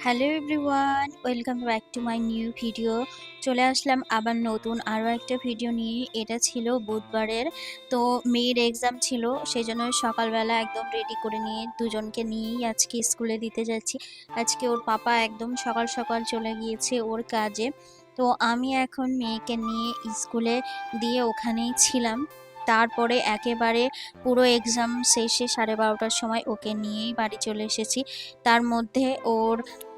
Hello everyone, welcome back to my new video. চলে আসলাম আবার নতুন আরও একটা ভিডিও নিয়ে। এটা ছিল বুধবারের। তো মেয়ের এক্সাম ছিল, সেই জন্য সকালবেলা একদম রেডি করে নিয়ে দুজনকে নিয়েই আজকে স্কুলে দিতে যাচ্ছি। আজকে ওর পাপা একদম সকাল সকাল চলে গিয়েছে ওর কাজে। তো আমি এখন মেয়েকে নিয়ে স্কুলে দিয়ে ওখানেই ছিলাম। তারপরে একেবারে পুরো এক্সাম শেষে 12:30টার সময় ওকে নিয়েই বাড়ি চলে এসেছি। তার মধ্যে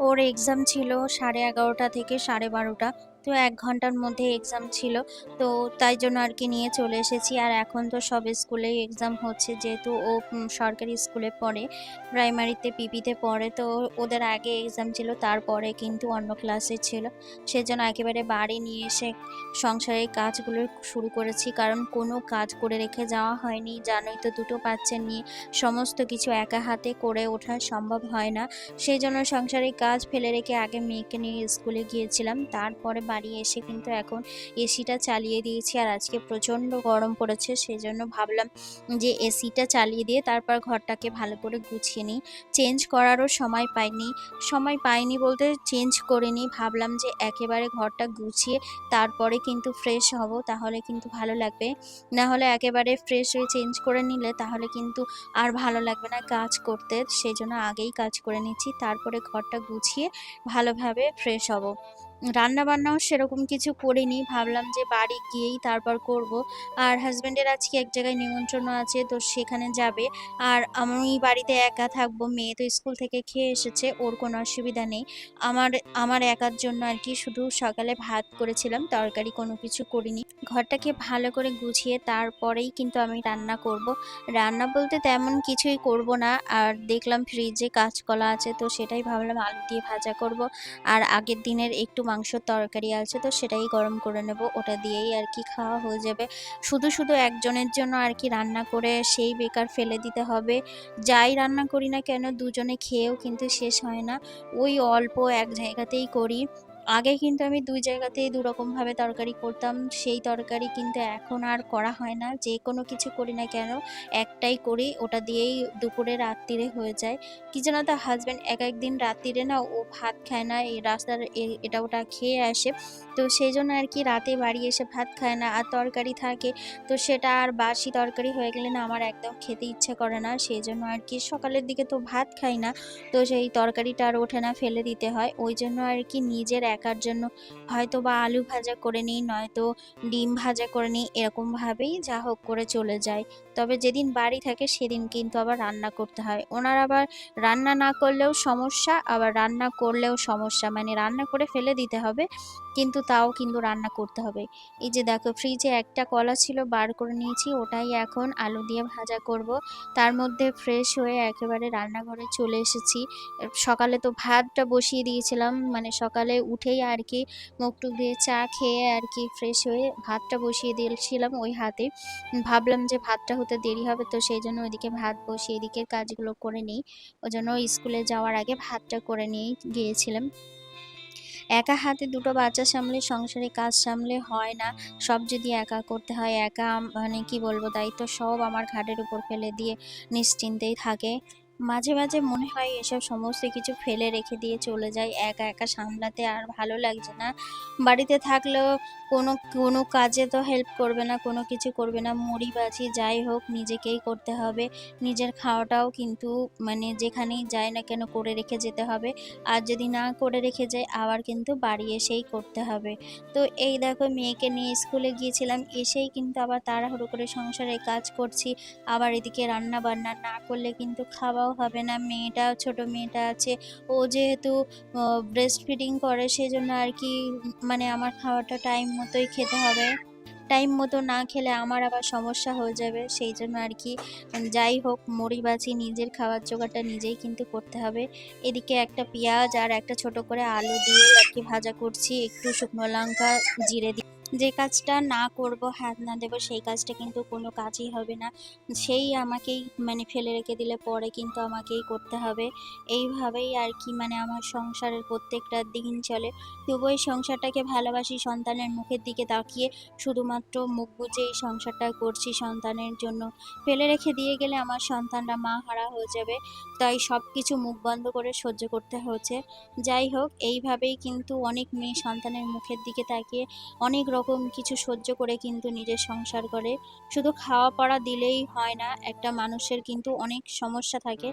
ওর এক্সাম ছিল 11:30 থেকে 12:30। তো 1 ঘন্টার মধ্যে এক্সাম ছিল। তো তাই জন্য আর কি নিয়ে চলে এসেছি। আর এখন তো সব স্কুলেই এক্সাম হচ্ছে, যেহেতু ও সরকারি স্কুলে পড়ে, প্রাইমারিতে পিপিতে পড়ে। তো ওদের আগে এক্সাম ছিল, তারপরে কিন্তু অন্য ক্লাসে ছিল। সেজন্য একেবারে বাড়ি নিয়ে এসে সংসারের কাজগুলো শুরু করেছি, কারণ কোনো কাজ করে রেখে যাওয়া হয়নি। জানোই তো, দুটো বাচ্চা নিয়ে সমস্ত কিছু একা হাতে করে ওঠা সম্ভব হয় না। সেই জন্য সংসারের কাজ ফেলে রেখে আগে মেয়েকে নিয়ে স্কুলে গিয়েছিলাম। তারপরে বাড়ি এসে কিন্তু এখন এসিটা চালিয়ে দিয়েছি। আর আজকে প্রচণ্ড গরম পড়েছে, সেই জন্য ভাবলাম যে এসিটা চালিয়ে দিয়ে তারপর ঘরটাকে ভালো করে গুছিয়ে নিই। চেঞ্জ করারও সময় পাইনি বলতে চেঞ্জ করিনি। ভাবলাম যে একেবারে ঘরটা গুছিয়ে তারপরে কিন্তু ফ্রেশ হব, তাহলে কিন্তু ভালো লাগবে। না হলে একেবারে ফ্রেশ হয়ে চেঞ্জ করে নিলে তাহলে কিন্তু আর ভালো লাগবে না কাজ করতে। সেজন্য আগেই কাজ করে নিচ্ছি, তারপরে ঘরটা গুছিয়ে ভালোভাবে ফ্রেশ হব। রান্নাবান্নাও সেরকম কিছু করিনি, ভাবলাম যে বাড়ি গিয়েই তারপর করব। আর হাজব্যান্ডের আজকে এক জায়গায় নিমন্ত্রণ আছে, তো সেখানে যাবে। আর আমি বাড়িতে একা থাকবো, মেয়ে তো স্কুল থেকে খেয়ে এসেছে, ওর কোনো অসুবিধা নেই। আমার আমার একার জন্য আর কি শুধু সকালে ভাত করেছিলাম, তরকারি কোনো কিছু করিনি। ঘরটাকে ভালো করে গুছিয়ে তারপরেই কিন্তু আমি রান্না করব। রান্না বলতে তেমন কিছুই করব না। আর দেখলাম ফ্রিজে কাঁচকলা আছে, তো সেটাই ভাবলাম আলু দিয়ে ভাজা করব। আর আগের দিনের একটু মাংসর তরকারি আছে, তো সেটাই গরম করে নেব, ওটা দিয়েই আর কি খাওয়া হয়ে যাবে। শুধু শুধু একজনের জন্য আর কি রান্না করে সেই বেকার ফেলে দিতে হবে। যাই রান্না করি না কেন দুজনে খেয়েও কিন্তু শেষ হয় না। ওই অল্প এক জায়গাতেই করি। আগে কিন্তু আমি 2 জায়গাতেই 2 রকমভাবে তরকারি করতাম। সেই তরকারি কিন্তু এখন আর করা হয় না। যে কোনো কিছু করি না কেন একটাই করি, ওটা দিয়েই দুপুরে রাত্তিরে হয়ে যায়। কি জানো তো, হাসব্যান্ড এক দিন রাত্তিরে না ও ভাত খায় না, এই রাস্তার এটা ওটা খেয়ে আসে। তো সেইজন্য আর কি রাতে বাড়ি এসে ভাত খায় না, আর তরকারি থাকে। তো সেটা আর বাসি তরকারি হয়ে গেলে না আমার একদম খেতে ইচ্ছে করে না। সেজন্য আর কি সকালের দিকে তো ভাত খাই না। তো সেই তরকারিটা আর ওঠে না, ফেলে দিতে হয়। ওইজন্য আর কি নিজের একার জন্য হয়তোবা আলু ভাজা করে নিই, নয়তো ডিম ভাজা করে নিই, এরকমভাবেই যা হোক করে চলে যায়। তবে যেদিন বাড়ি থাকে সেদিন কিন্তু আবার রান্না করতে হয়। ওনার আবার রান্না না করলেও সমস্যা, আবার রান্না করলেও সমস্যা। মানে রান্না করে ফেলে দিতে হবে, কিন্তু তাও কিন্তু রান্না করতে হবে। এই যে দেখো, ফ্রিজে একটা কলা ছিল, বার করে নিয়েছি, ওটাই এখন আলু দিয়ে ভাজা করব। তার মধ্যে ফ্রেশ হয়ে একেবারে রান্নাঘরে চলে এসেছি। সকালে তো ভাতটা বসিয়ে দিয়েছিলাম, মানে সকালে উঠেই আর কি মুখ টুক দিয়ে চা খেয়ে আর কি ফ্রেশ হয়ে ভাতটা বসিয়ে দিয়েছিলাম ওই হাতে। ভাবলাম যে ভাতটা হতে দেরি হবে, তো সেই জন্য ওইদিকে ভাত বসিয়ে এদিকের কাজগুলো করে নিই। ওই জন্য স্কুলে যাওয়ার আগে ভাতটা করে নিয়েই গিয়েছিলাম। একা হাতে দুটো বাচ্চা সামলে সংসারে কাজ সামলে হয় না। সব যদি একা করতে হয়, একা মানে কি বলবো, দায়িত্ব সব আমার ঘাড়ের উপর ফেলে দিয়ে নিশ্চিন্তেই থাকে। মাঝে মাঝে মনে হয় এসব সমস্ত কিছু ফেলে রেখে দিয়ে চলে যাই, একা একা সামলাতে আর ভালো লাগছে না। বাড়িতে থাকলেও কোনো কোনো কাজে তো হেল্প করবে না, কোনো কিছু করবে না, মুড়ি বাজি যাই হোক নিজেকেই করতে হবে। নিজের খাওয়াটাও কিন্তু মানে যেখানেই যাই না কেন করে রেখে যেতে হবে। আর যদি না করে রেখে যাই আবার কিন্তু বাড়ি এসেই করতে হবে। তো এই দেখো, মেয়েকে নিয়ে স্কুলে গিয়েছিলাম, এসেই কিন্তু আবার তাড়াহুড়ো করে সংসারের কাজ করছি। আবার এদিকে রান্না বান্না না করলে কিন্তু খাওয়াও হবে না। ছোট মেয়েটা আছে, ও যেহেতু ব্রেস্ট ফিডিং করে, সেজন্য আর কি মানে আমার খাওয়াটা টাইম মতোই খেতে হবে। টাইম মতো না খেলে আমার আবার সমস্যা হয়ে যাবে। সেই জন্য আর কি যাই হোক, মুড়ি বাছি নিজের খাওয়ার জোগাড়টা নিজেই কিন্তু করতে হবে। এদিকে একটা পেঁয়াজ আর একটা ছোট করে আলু দিয়ে আর কি ভাজা করছি, একটু শুকনো লঙ্কা জিরে দিয়ে। যে কাজটা না করব, হাত না দেবো, সেই কাজটা কিন্তু কোনো কাজই হবে না। সেই আমাকেই ফেলে রেখে দিলে পরে কিন্তু আমাকেই করতে হবে। এইভাবেই আর কি আমার সংসারের প্রত্যেকটা দিন চলে। তবুও এই সংসারটাকে ভালোবাসি, সন্তানের মুখের দিকে তাকিয়ে শুধুমাত্র মুখ বুজে এই সংসারটা করছি সন্তানের জন্য। ফেলে রেখে দিয়ে গেলে আমার সন্তানরা মাহারা হয়ে যাবে। তাই সবকিছু মুখ বন্ধ করে সহ্য করতে হচ্ছে। যাই হোক, এইভাবেই কিন্তু অনেক মেয়ে সন্তানের মুখের দিকে তাকিয়ে অনেক রকম কিছু সহ্য করে কিন্তু নিজের সংসার করে। শুধু খাওয়া পড়া দিলেই হয় না, একটা মানুষের কিন্তু অনেক সমস্যা থাকে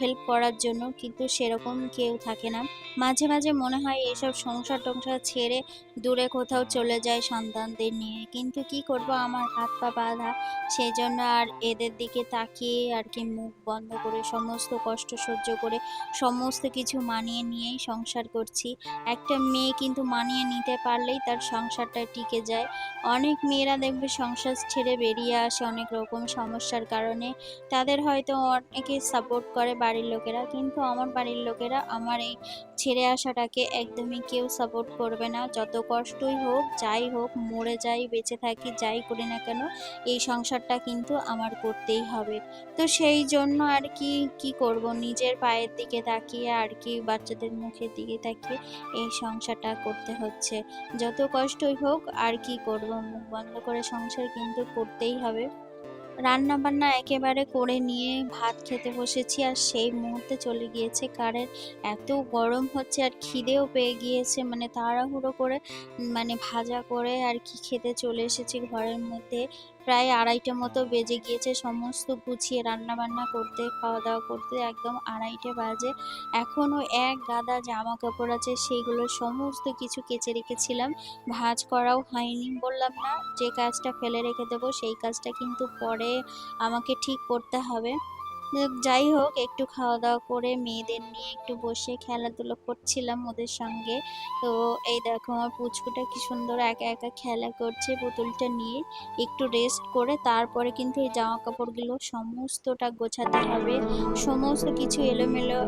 হেল্প করার জন্য, কিন্তু সেরকম কেউ থাকে না। মাঝে মাঝে মনে হয় এইসব সংসার টংসার ছেড়ে দূরে কোথাও চলে যায় সন্তানদের নিয়ে, কিন্তু কি করব, আমার হাত পা বাঁধা। সেই জন্য আর এদের দিকে তাকিয়ে আর কি মুখ বন্ধ করে সমস্ত কষ্ট সহ্য করে সমস্ত কিছু মানিয়ে নিয়েই সংসার করছি। একটা মেয়ে কিন্তু মানিয়ে নিতে পারলেই তার সংসারটা টিকে যায়। অনেক মেয়েরা দেখবে সংসার ছেড়ে বেরিয়ে আসে অনেক রকম সমস্যার কারণে। তাদের হয়তো অনেকে সাপোর্ট করে বাড়ির লোকেরা, কিন্তু আমার বাড়ির লোকেরা আমার এই ছেড়ে আসাটাকে একদমই কেউ সাপোর্ট করবে না। যত কষ্টই হোক, যাই হোক, মরে যাই, বেঁচে থাকি, যাই করি না কেন, এই সংসারটা কিন্তু আমার করতেই হবে। তো সেই জন্য আর কি, কি করব, নিজের পায়ের দিকে তাকিয়ে আর কি বাচ্চাদের মুখের দিকে তাকিয়ে এই সংসারটা করতে হচ্ছে। যত কষ্টই হোক আর কি করব, মুখ বন্ধ করে সংসার কিন্তু করতেই হবে। রান্না বান্না একেবারে করে নিয়ে ভাত খেতে বসেছি, আর সেই মুহূর্তে চলে গিয়েছে কারেন্ট। এত গরম হচ্ছে আর খিদেও পেয়ে গিয়েছে, তাড়াহুড়ো করে ভাজা করে আর কি খেতে চলে এসেছি ঘরের মধ্যে। প্রায় 2:30 মতো বেজে গিয়েছে, সমস্ত গুছিয়ে রান্না বান্না করতে, খাওয়া দাওয়া করতে একদম 2:30 বাজে। এখনো এক গাদা জামা কাপড় আছে, সেইগুলো সমস্ত কিছু কেচে রেখেছিলাম, ভাঁজ করাও হয়নি। বললাম না, যে কাজটা ফেলে রেখে দেবো সেই কাজটা কিন্তু পরে আমাকে ঠিক করতে হবে। যাই হোক, একটু খাওয়া দাওয়া করে মেয়েদের নিয়ে একটু বসে খেলাধুলো করছিলাম ওদের সঙ্গে। তো এই দেখো আমার পুচকুটা কি সুন্দর একা একা খেলা করছে পুতুলটা নিয়ে। একটু রেস্ট করে তারপরে কিন্তু এই জামা কাপড়গুলো সমস্তটা গোছাতে হবে। সমস্ত কিছু এলোমেলো,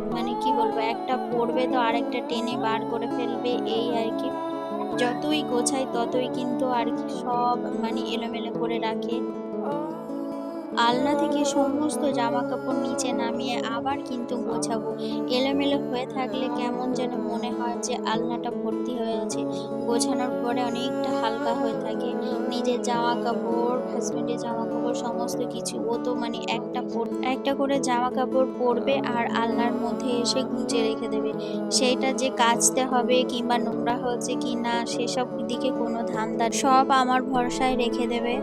কি বলবো, একটা পরবে তো আরেকটা টেনে বার করে ফেলবে, এই আর কি। যতই গোছাই ততই কিন্তু আর কি সব এলোমেলো করে রাখে। আলনা থেকে সমস্ত জামাকাপড় নিচে নামিয়ে আবার কিন্তু গোছাবো। এলোমেলো হয়ে থাকলে কেমন যেন মনে হয় যে আলনাটা ভর্তি হয়ে আছে। গোছানোর পরে অনেকটা হালকা হয়ে থাকে। নিজের জামাকাপড়, হাসব্যান্ডের জামাকাপড় সমস্ত কিছু। ও তো একটা করে জামাকাপড় পরবে আর আলনার মধ্যে এসে গুঁজে রেখে দেবে। সেইটা যে কাচতে হবে কিংবা নোংরা হয়েছে কিনা সেসব দিকে কোনো ধান্দা, সব আমার ভরসায় রেখে দেবে।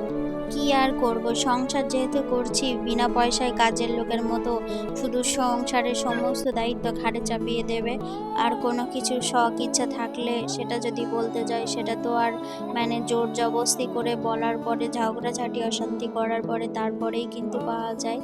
কি আর করব, সংসার যেহেতু করছি বিনা পয়সায় কাজের লোকের মতো, শুধু সংসারের সমস্ত দায়িত্ব ঘাড়ে চাপিয়ে দেবে। আর কোনো কিছু শখ ইচ্ছা থাকলে সেটা যদি বলতে যাই, সেটা তো আর জোর জবরদস্তি করে বলার পরে, ঝগড়াঝাটি অশান্তি করার পরে তারপরেই কিন্তু পাওয়া যায়।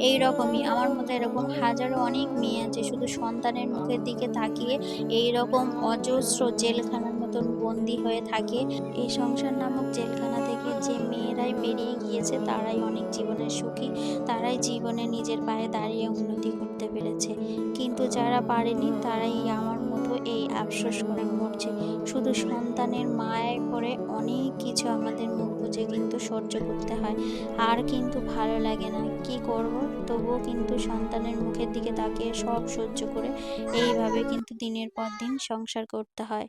এই রকমই আমার মতো এরকম হাজারো অনেক মেয়ে আছে, শুধু সন্তানের মুখের দিকে তাকিয়ে এই রকম অজস্র জেলখানার মতন বন্দি হয়ে থাকে। এই সংসার নামক জেলখানা থেকে যে মেয়েরাই বেরিয়ে গিয়েছে তারাই অনেক জীবনে সুখী, তারাই জীবনে নিজের পায়ে দাঁড়িয়ে উন্নতি করতে পেরেছে। কিন্তু যারা পারেনি তারাই আমার মতো এই আফসোস করে মরছে। শুধু সন্তানের মায়ায় পড়ে অনেক কিছু আমাদের মুখ বুজে কিন্তু সহ্য করতে হয়, আর কিন্তু ভালো লাগে না। কি করব, তবুও কিন্তু সন্তানের মুখের দিকে তাকিয়ে সব সহ্য করে এইভাবে কিন্তু দিনের পর দিন সংসার করতে হয়।